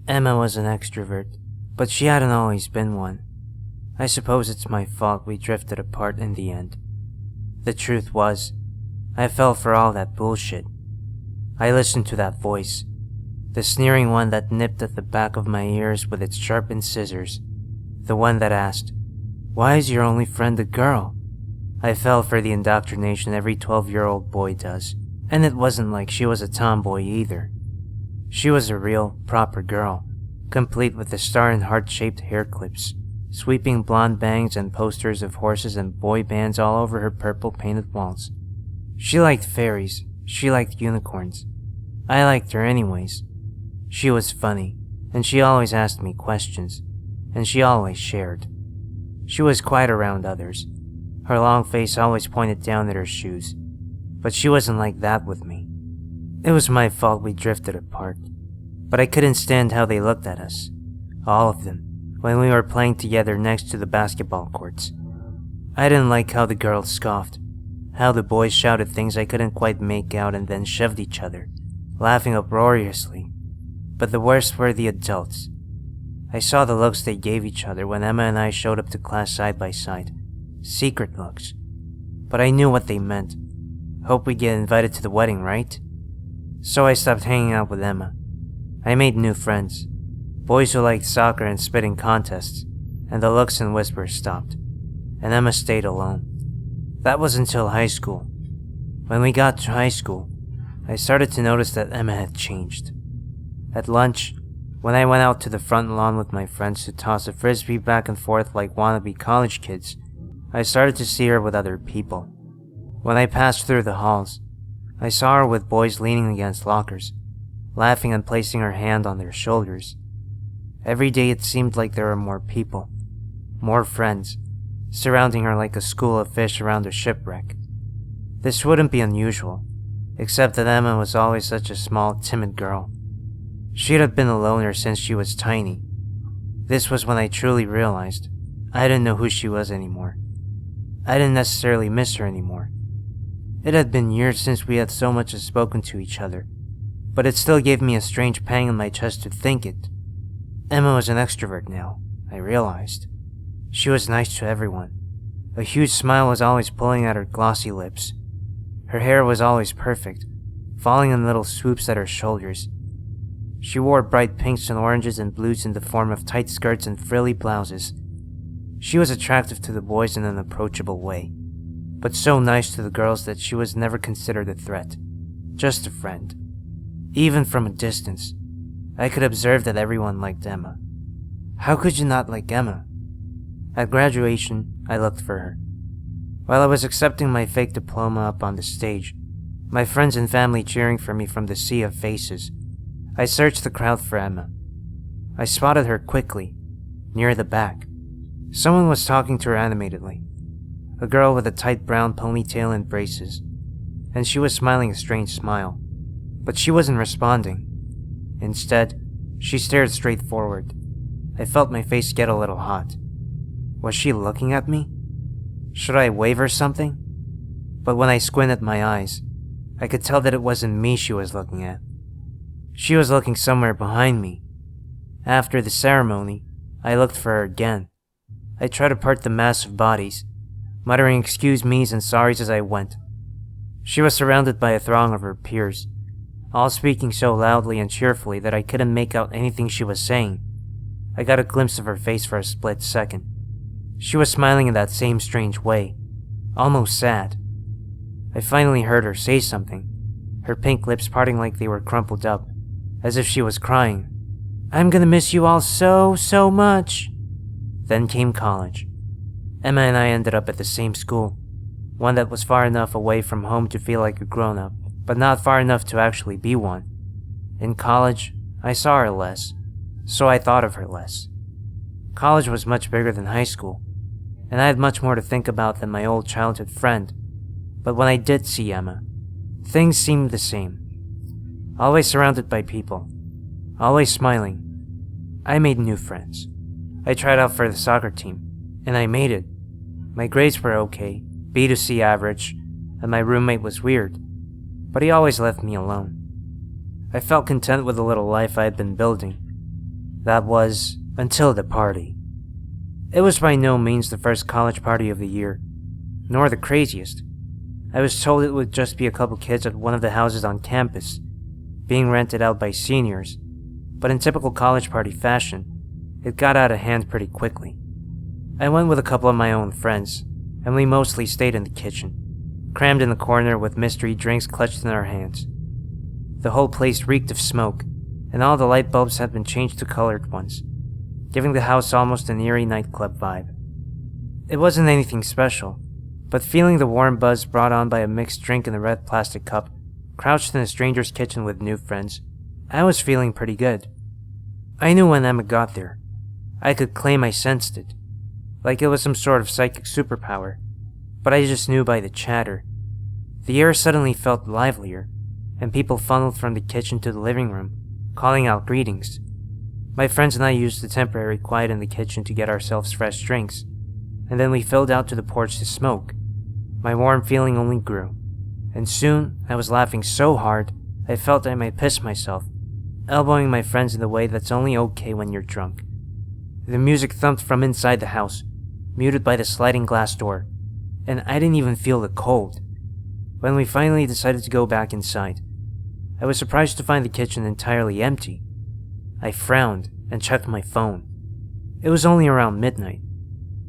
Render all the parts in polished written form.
Emma was an extrovert, but she hadn't always been one. I suppose it's my fault we drifted apart in the end. The truth was, I fell for all that bullshit. I listened to that voice, the sneering one that nipped at the back of my ears with its sharpened scissors, the one that asked, "Why is your only friend a girl?" I fell for the indoctrination every 12-year-old boy does, and it wasn't like she was a tomboy either. She was a real, proper girl, complete with the star and heart-shaped hair clips, sweeping blonde bangs and posters of horses and boy bands all over her purple-painted walls. She liked fairies, she liked unicorns. I liked her anyways. She was funny, and she always asked me questions, and she always shared. She was quiet around others. Her long face always pointed down at her shoes, but she wasn't like that with me. It was my fault we drifted apart, but I couldn't stand how they looked at us, all of them, when we were playing together next to the basketball courts. I didn't like how the girls scoffed, how the boys shouted things I couldn't quite make out and then shoved each other, laughing uproariously. But the worst were the adults. I saw the looks they gave each other when Emma and I showed up to class side by side. Secret looks. But I knew what they meant. Hope we get invited to the wedding, right? So I stopped hanging out with Emma. I made new friends. Boys who liked soccer and spitting contests, and the looks and whispers stopped. And Emma stayed alone. That was until high school. When we got to high school, I started to notice that Emma had changed. At lunch, when I went out to the front lawn with my friends to toss a frisbee back and forth like wannabe college kids, I started to see her with other people. When I passed through the halls, I saw her with boys leaning against lockers, laughing and placing her hand on their shoulders. Every day it seemed like there were more people, more friends, surrounding her like a school of fish around a shipwreck. This wouldn't be unusual, except that Emma was always such a small, timid girl. She'd have been a loner since she was tiny. This was when I truly realized I didn't know who she was anymore. I didn't necessarily miss her anymore. It had been years since we had so much as spoken to each other, but it still gave me a strange pang in my chest to think it. Emma was an extrovert now, I realized. She was nice to everyone. A huge smile was always pulling at her glossy lips. Her hair was always perfect, falling in little swoops at her shoulders. She wore bright pinks and oranges and blues in the form of tight skirts and frilly blouses. She was attractive to the boys in an approachable way, but so nice to the girls that she was never considered a threat, just a friend. Even from a distance, I could observe that everyone liked Emma. How could you not like Emma? At graduation, I looked for her. While I was accepting my fake diploma up on the stage, my friends and family cheering for me from the sea of faces, I searched the crowd for Emma. I spotted her quickly, near the back. Someone was talking to her animatedly, a girl with a tight brown ponytail and braces, and she was smiling a strange smile, but she wasn't responding. Instead, she stared straight forward. I felt my face get a little hot. Was she looking at me? Should I wave her something? But when I squinted my eyes, I could tell that it wasn't me she was looking at. She was looking somewhere behind me. After the ceremony, I looked for her again. I tried to part the mass of bodies, muttering excuse me's and sorries as I went. She was surrounded by a throng of her peers, all speaking so loudly and cheerfully that I couldn't make out anything she was saying. I got a glimpse of her face for a split second. She was smiling in that same strange way, almost sad. I finally heard her say something, her pink lips parting like they were crumpled up, as if she was crying. "I'm gonna miss you all so much." Then came college. Emma and I ended up at the same school, one that was far enough away from home to feel like a grown-up, but not far enough to actually be one. In college, I saw her less, so I thought of her less. College was much bigger than high school, and I had much more to think about than my old childhood friend, but when I did see Emma, things seemed the same. Always surrounded by people, always smiling. I made new friends. I tried out for the soccer team, and I made it. My grades were okay, B to C average, and my roommate was weird, but he always left me alone. I felt content with the little life I had been building. That was until the party. It was by no means the first college party of the year, nor the craziest. I was told it would just be a couple kids at one of the houses on campus, being rented out by seniors, but in typical college party fashion, it got out of hand pretty quickly. I went with a couple of my own friends, and we mostly stayed in the kitchen, crammed in the corner with mystery drinks clutched in our hands. The whole place reeked of smoke, and all the light bulbs had been changed to colored ones, giving the house almost an eerie nightclub vibe. It wasn't anything special, but feeling the warm buzz brought on by a mixed drink in a red plastic cup, crouched in a stranger's kitchen with new friends, I was feeling pretty good. I knew when Emma got there. I could claim I sensed it, like it was some sort of psychic superpower, but I just knew by the chatter. The air suddenly felt livelier, and people funneled from the kitchen to the living room, calling out greetings. My friends and I used the temporary quiet in the kitchen to get ourselves fresh drinks, and then we filed out to the porch to smoke. My warm feeling only grew, and soon I was laughing so hard I felt I might piss myself, elbowing my friends in the way that's only okay when you're drunk. The music thumped from inside the house, muted by the sliding glass door, and I didn't even feel the cold. When we finally decided to go back inside, I was surprised to find the kitchen entirely empty. I frowned and checked my phone. It was only around midnight.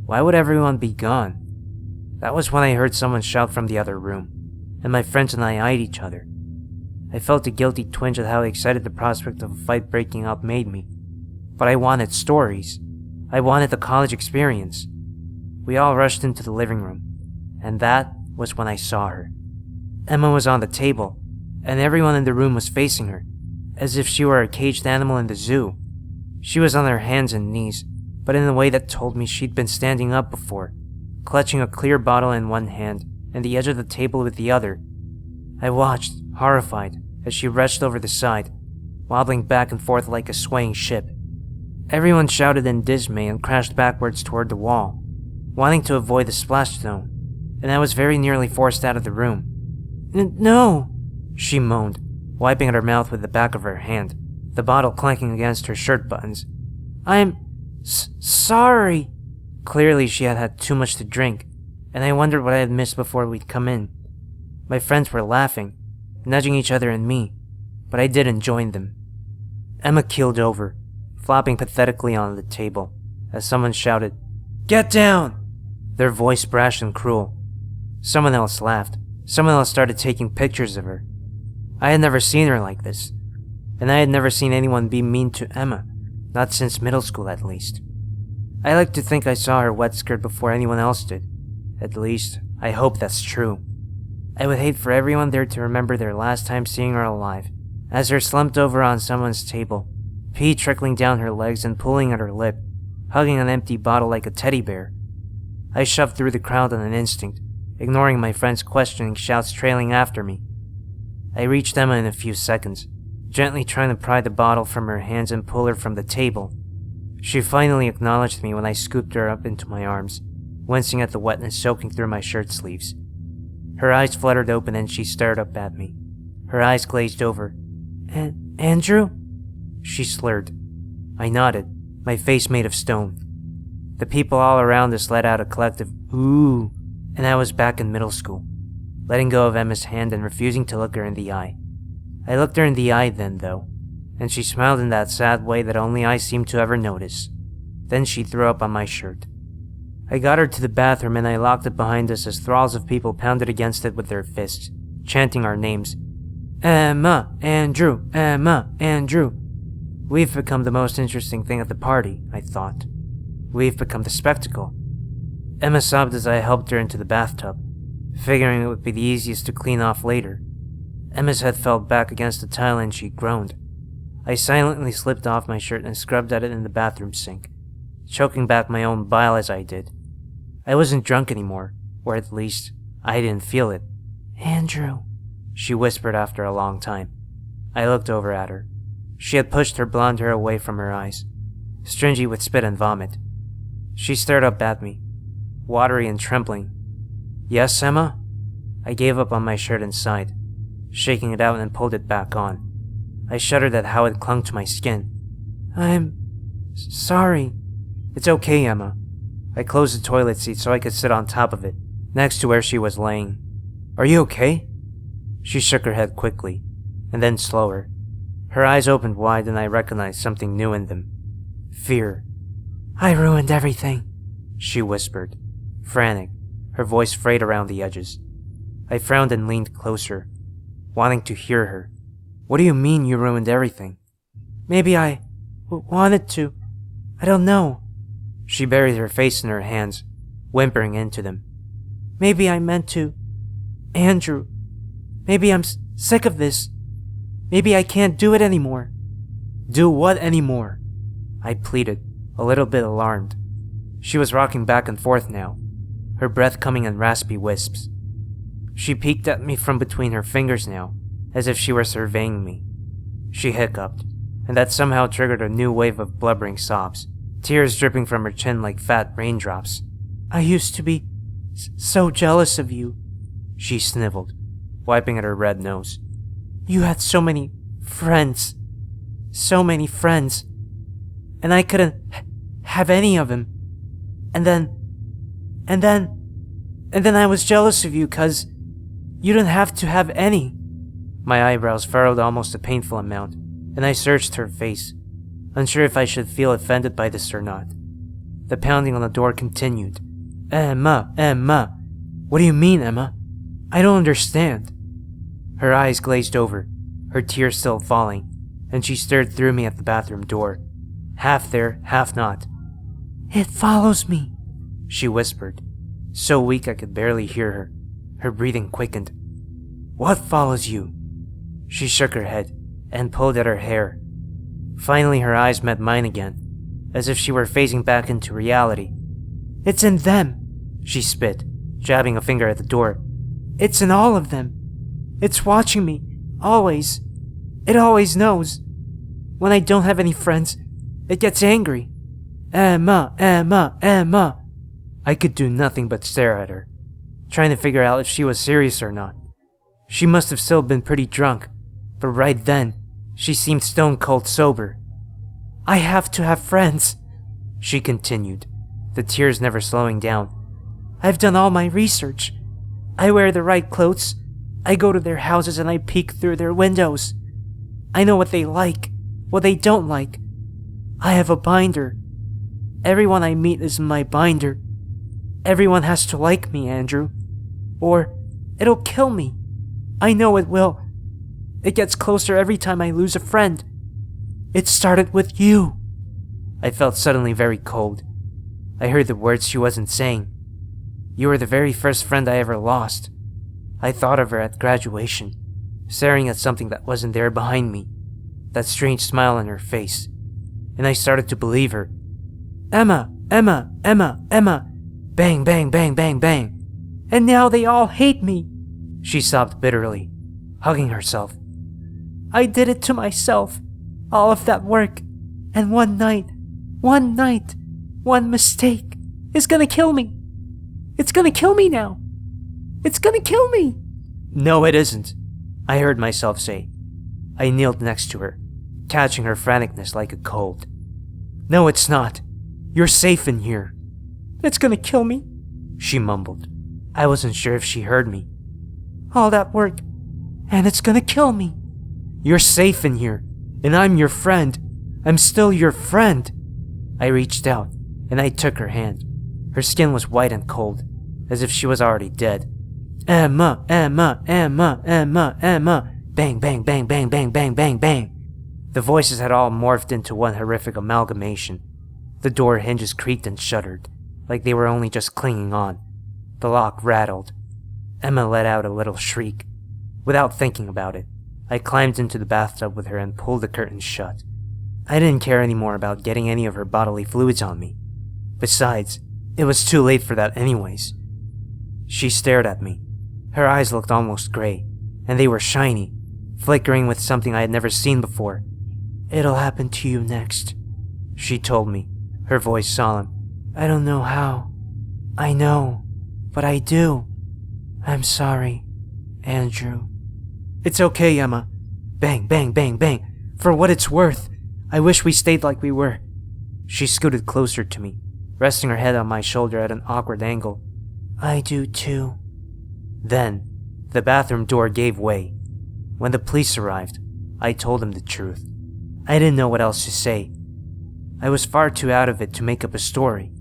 Why would everyone be gone? That was when I heard someone shout from the other room, and my friends and I eyed each other. I felt a guilty twinge at how excited the prospect of a fight breaking out made me. But I wanted stories. I wanted the college experience. We all rushed into the living room, and that was when I saw her. Emma was on the table, and everyone in the room was facing her, as if she were a caged animal in the zoo. She was on her hands and knees, but in a way that told me she'd been standing up before, clutching a clear bottle in one hand and the edge of the table with the other. I watched, horrified, as she rushed over the side, wobbling back and forth like a swaying ship. Everyone shouted in dismay and crashed backwards toward the wall, wanting to avoid the splash zone, and I was very nearly forced out of the room. No, she moaned, wiping at her mouth with the back of her hand, the bottle clanking against her shirt buttons. I'm sorry. Clearly she had had too much to drink, and I wondered what I had missed before we'd come in. My friends were laughing, nudging each other and me, but I didn't join them. Emma keeled over, flopping pathetically on the table, as someone shouted, "Get down!" Their voice brash and cruel. Someone else laughed. Someone else started taking pictures of her. I had never seen her like this, and I had never seen anyone be mean to Emma, not since middle school at least. I like to think I saw her wet skirt before anyone else did. At least, I hope that's true. I would hate for everyone there to remember their last time seeing her alive, as her slumped over on someone's table, pee trickling down her legs and pulling at her lip, hugging an empty bottle like a teddy bear. I shoved through the crowd on an instinct, ignoring my friends' questioning shouts trailing after me. I reached Emma in a few seconds, gently trying to pry the bottle from her hands and pull her from the table. She finally acknowledged me when I scooped her up into my arms, wincing at the wetness soaking through my shirt sleeves. Her eyes fluttered open and she stared up at me. Her eyes glazed over. Andrew? She slurred. I nodded, my face made of stone. The people all around us let out a collective "ooh," and I was back in middle school, letting go of Emma's hand and refusing to look her in the eye. I looked her in the eye then, though, and she smiled in that sad way that only I seemed to ever notice. Then she threw up on my shirt. I got her to the bathroom and I locked it behind us as thralls of people pounded against it with their fists, chanting our names. Emma, Andrew, Emma, Andrew. We've become the most interesting thing at the party, I thought. We've become the spectacle. Emma sobbed as I helped her into the bathtub, figuring it would be the easiest to clean off later. Emma's head fell back against the tile and she groaned. I silently slipped off my shirt and scrubbed at it in the bathroom sink, choking back my own bile as I did. I wasn't drunk anymore, or at least, I didn't feel it. Andrew, she whispered after a long time. I looked over at her. She had pushed her blonde hair away from her eyes, stringy with spit and vomit. She stared up at me, watery and trembling. Yes, Emma? I gave up on my shirt and sighed, shaking it out and pulled it back on. I shuddered at how it clung to my skin. I'm Sorry. It's okay, Emma. I closed the toilet seat so I could sit on top of it, next to where she was laying. Are you okay? She shook her head quickly, and then slower. Her eyes opened wide and I recognized something new in them. Fear. I ruined everything, she whispered, frantic, her voice frayed around the edges. I frowned and leaned closer, wanting to hear her. What do you mean you ruined everything? Maybe I wanted to. I don't know. She buried her face in her hands, whimpering into them. Maybe I meant to. Andrew. Maybe I'm sick of this. Maybe I can't do it anymore. Do what anymore? I pleaded, a little bit alarmed. She was rocking back and forth now, her breath coming in raspy wisps. She peeked at me from between her fingers now, as if she were surveying me. She hiccuped, and that somehow triggered a new wave of blubbering sobs, tears dripping from her chin like fat raindrops. I used to be so jealous of you, she sniveled, wiping at her red nose. You had so many friends. So many friends. And I couldn't have any of them. And then I was jealous of you 'cause you didn't have to have any. My eyebrows furrowed almost a painful amount, and I searched her face, unsure if I should feel offended by this or not. The pounding on the door continued. Emma. What do you mean, Emma? I don't understand. Her eyes glazed over, her tears still falling, and she stared through me at the bathroom door, half there, half not. It follows me, she whispered, so weak I could barely hear her. Her breathing quickened. What follows you? She shook her head and pulled at her hair. Finally her eyes met mine again, as if she were phasing back into reality. It's in them, she spit, jabbing a finger at the door. It's in all of them. It's watching me, always. It always knows. When I don't have any friends, it gets angry. Emma. I could do nothing but stare at her, trying to figure out if she was serious or not. She must have still been pretty drunk, but right then, she seemed stone cold sober. I have to have friends, she continued, the tears never slowing down. I've done all my research. I wear the right clothes. I go to their houses and I peek through their windows. I know what they like, what they don't like. I have a binder. Everyone I meet is in my binder. Everyone has to like me, Andrew, or it'll kill me. I know it will. It gets closer every time I lose a friend. It started with you. I felt suddenly very cold. I heard the words she wasn't saying. You were the very first friend I ever lost. I thought of her at graduation, staring at something that wasn't there behind me, that strange smile on her face, and I started to believe her. Emma. Bang, bang, bang, bang, bang. And now they all hate me, she sobbed bitterly, hugging herself. I did it to myself, all of that work, and one night, one mistake is gonna kill me. It's gonna kill me now. It's gonna kill me. No, it isn't, I heard myself say. I kneeled next to her, catching her franticness like a cold. No, it's not. You're safe in here. It's gonna kill me, she mumbled. I wasn't sure if she heard me. All that work, and it's gonna kill me. You're safe in here, and I'm your friend. I'm still your friend. I reached out, and I took her hand. Her skin was white and cold, as if she was already dead. Emma. Bang, bang, bang, bang, bang, bang, bang, bang. The voices had all morphed into one horrific amalgamation. The door hinges creaked and shuddered, like they were only just clinging on. The lock rattled. Emma let out a little shriek. Without thinking about it, I climbed into the bathtub with her and pulled the curtains shut. I didn't care anymore about getting any of her bodily fluids on me. Besides, it was too late for that anyways. She stared at me. Her eyes looked almost gray, and they were shiny, flickering with something I had never seen before. It'll happen to you next, she told me, her voice solemn. I don't know how. I know, but I do. I'm sorry, Andrew. It's okay, Emma. Bang, bang, bang, bang. For what it's worth, I wish we stayed like we were. She scooted closer to me, resting her head on my shoulder at an awkward angle. I do too. Then, the bathroom door gave way. When the police arrived, I told them the truth. I didn't know what else to say. I was far too out of it to make up a story.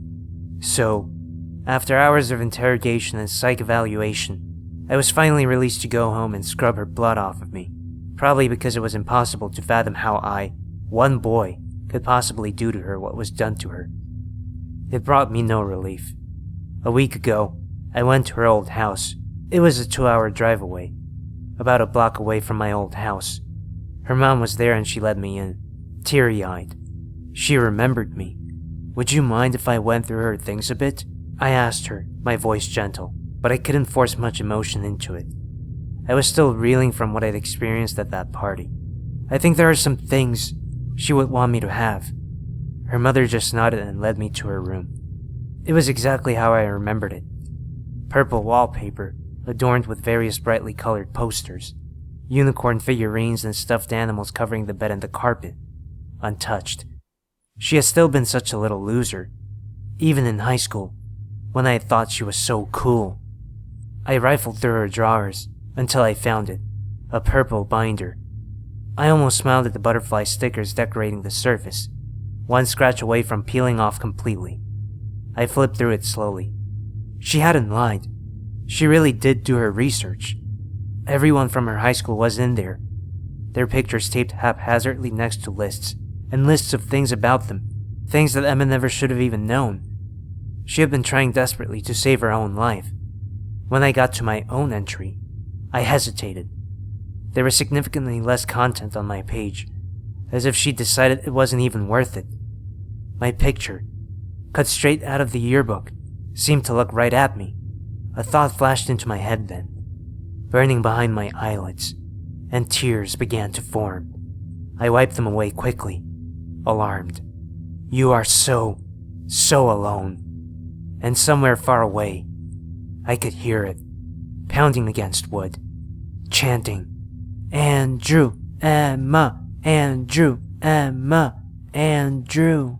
So, after hours of interrogation and psych evaluation, I was finally released to go home and scrub her blood off of me, probably because it was impossible to fathom how I, one boy, could possibly do to her what was done to her. It brought me no relief. A week ago, I went to her old house. It was a 2-hour drive away, about a block away from my old house. Her mom was there and she let me in, teary-eyed. She remembered me. Would you mind if I went through her things a bit? I asked her, my voice gentle, but I couldn't force much emotion into it. I was still reeling from what I'd experienced at that party. I think there are some things she would want me to have. Her mother just nodded and led me to her room. It was exactly how I remembered it. Purple wallpaper, adorned with various brightly colored posters, unicorn figurines and stuffed animals covering the bed and the carpet, untouched. She has still been such a little loser, even in high school, when I had thought she was so cool. I rifled through her drawers until I found it, a purple binder. I almost smiled at the butterfly stickers decorating the surface, one scratch away from peeling off completely. I flipped through it slowly. She hadn't lied. She really did do her research. Everyone from her high school was in there, their pictures taped haphazardly next to lists, and lists of things about them, things that Emma never should have even known. She had been trying desperately to save her own life. When I got to my own entry, I hesitated. There was significantly less content on my page, as if she decided it wasn't even worth it. My picture, cut straight out of the yearbook, seemed to look right at me. A thought flashed into my head then, burning behind my eyelids, and tears began to form. I wiped them away quickly, alarmed. You are so alone. And somewhere far away, I could hear it, pounding against wood, chanting, Andrew, Emma, Andrew, Emma, Andrew.